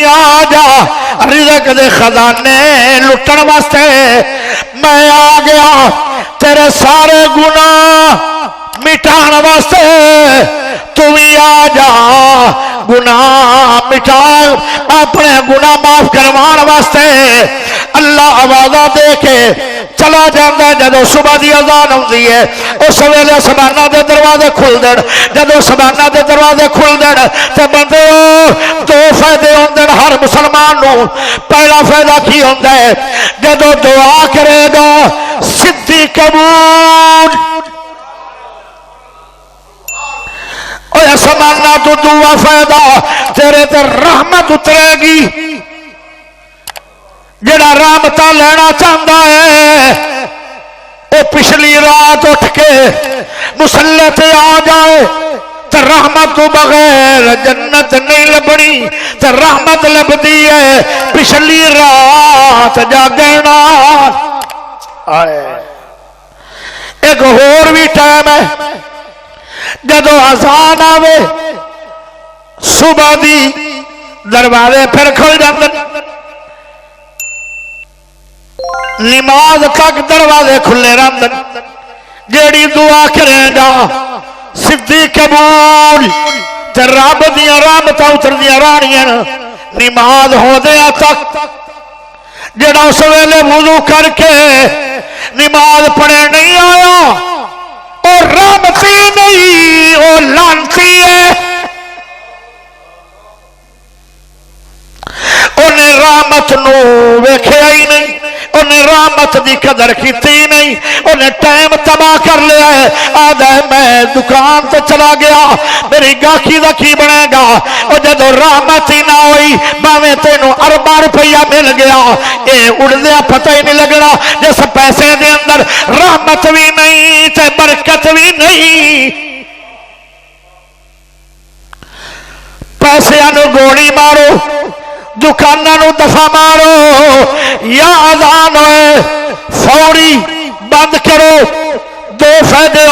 आ जा रिज़्क़ दे खजाने लुटन वास्ते मैं आ गया तेरे सारे गुनाह मिटाने वास्ते तू भी आ जा गुनाह मिटा अपने गुनाह माफ करवाने वास्ते अल्लाह आवाज़ा दे के चला जाता है। जदों सुबह की अजान आती है उस वेले सबाना के दरवाजे खुल देन, जदों सबाना के दरवाजे खुल देन तो बंदे दो फायदे होंगे हर मुसलमान को। पहला फायदा की होता है जदों दुआ करेगा सिद्धि कबूल, समाना तो दुआ फायदा तेरे ते रहमत उतरेगी। जड़ा रहमता लेना चाहता है वो पिछली रात उठ के मुसल्ले ते आ जाए तो रहमत तो बगैर जन्नत नहीं लभनी, तो रहमत लभदी है पिछली रात जागना। एक होर भी टाइम है जदों अजान आवे सुबह दी दरवाजे फिर खुल जाते, नमाज तक दरवाजे खुले रहते। जेड़ी दुआ करेगा सिद्धि कबूल ते रब दियां रहमतां उतरदियां रहनियां नमाज होंदे तक। जेड़ा उस वेले वुजू करके नमाज पढ़े नहीं आया और रहमती नहीं वो लानती है, उन्हें रहमत नू वेखिया ही नहीं, उन्हें रहमत की कदर की नहीं, उन्हें टाइम तबाह कर लिया है। आदा मैं दुकान तो चला गया मेरी गाखी का की बनेगा, और जदों रहमत ही ना हुई भावें तेनों अरबा रुपया मिल गया ये उड़दे पता ही नहीं लगना जिस पैसे के अंदर रहमत भी नहीं ते बरकत भी नहीं। पैसों को गोली मारो, दुकानों दफा मारो, या अजान होए फौरी बंद करो। दो फायदे